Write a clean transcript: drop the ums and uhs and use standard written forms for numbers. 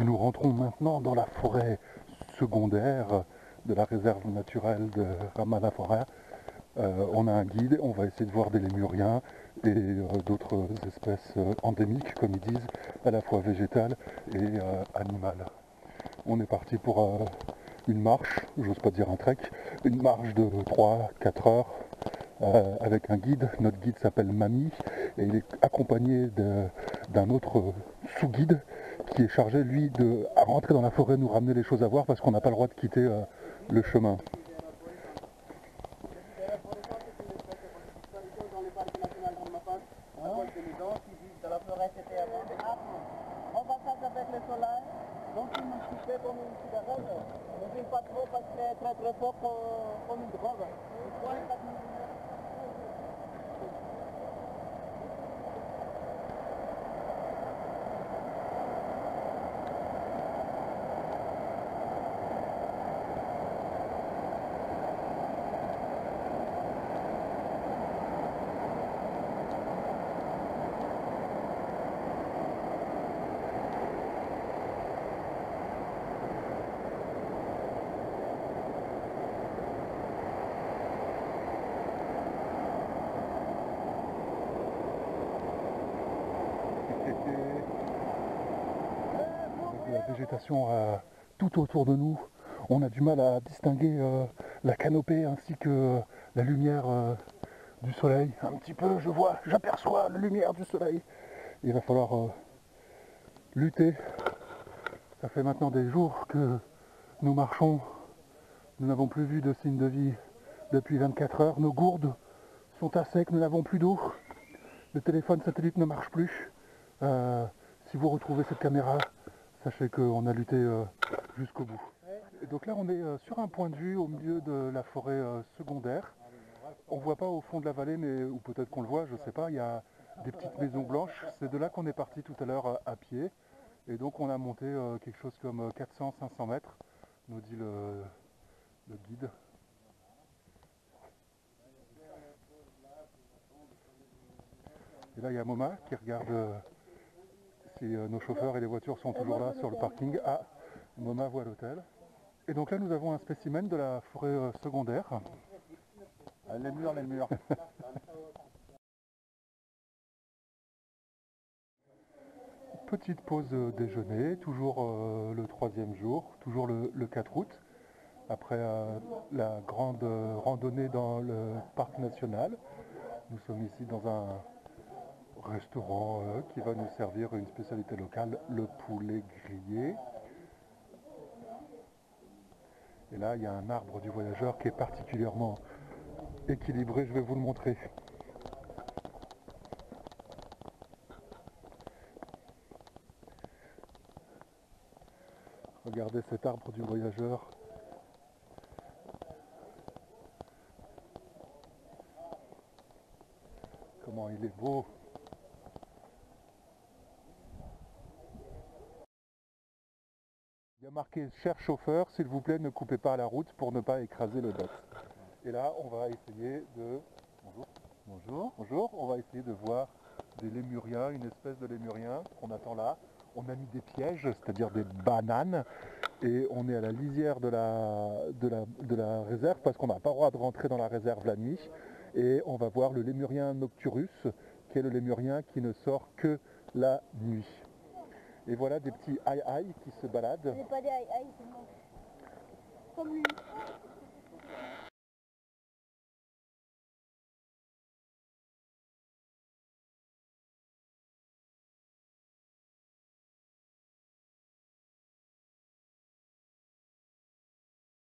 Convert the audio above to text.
Et nous rentrons maintenant dans la forêt secondaire de la réserve naturelle de Ramanathapuram. On a un guide, on va essayer de voir des lémuriens et d'autres espèces endémiques, comme ils disent, à la fois végétales et animales. On est parti pour une marche, j'ose pas dire un trek, une marche de 3-4 heures avec un guide. Notre guide s'appelle Mami et il est accompagné d'un autre sous-guide qui est chargé, lui, de rentrer dans la forêt, nous ramener les choses à voir parce qu'on n'a pas le droit de quitter le chemin. On partage avec le soleil, donc il nous coupait comme une cigarette. Ne fume pas trop parce que c'est très très fort comme une drogue. La végétation tout autour de nous, on a du mal à distinguer la canopée ainsi que la lumière du soleil. Un petit peu, j'aperçois la lumière du soleil. Il va falloir lutter. Ça fait maintenant des jours que nous marchons. Nous n'avons plus vu de signes de vie depuis 24 heures. Nos gourdes sont à sec, nous n'avons plus d'eau. Le téléphone satellite ne marche plus. Si vous retrouvez cette caméra, sachez qu'on a lutté jusqu'au bout. Et donc là, on est sur un point de vue au milieu de la forêt secondaire. On ne voit pas au fond de la vallée, mais ou peut-être qu'on le voit, je ne sais pas. Il y a des petites maisons blanches. C'est de là qu'on est parti tout à l'heure à pied. Et donc on a monté quelque chose comme 400-500 mètres, nous dit le guide. Et là, il y a Moma qui regarde si nos chauffeurs et les voitures sont toujours là sur le parking. Ah, Moma voit l'hôtel. Et donc là, nous avons un spécimen de la forêt secondaire. Les murs. Petite pause déjeuner, toujours le 3e jour, toujours le 4 août, après la grande randonnée dans le parc national. Nous sommes ici dans un restaurant qui va nous servir une spécialité locale, le poulet grillé. Et là, il y a un arbre du voyageur qui est particulièrement équilibré, je vais vous le montrer. Regardez cet arbre du voyageur. Comment il est beau. Il y a marqué « Cher chauffeur, s'il vous plaît, ne coupez pas la route pour ne pas écraser le box ». Et là, on va essayer de... Bonjour. On va essayer de voir des lémuriens, une espèce de lémurien qu'on attend là. On a mis des pièges, c'est-à-dire des bananes, et on est à la lisière de la réserve parce qu'on n'a pas le droit de rentrer dans la réserve la nuit. Et on va voir le lémurien nocturus, qui est le lémurien qui ne sort que la nuit. Et voilà des petits aïe-aïe qui se baladent. C'est pas des aïe-aïe, c'est moche. Comme lui.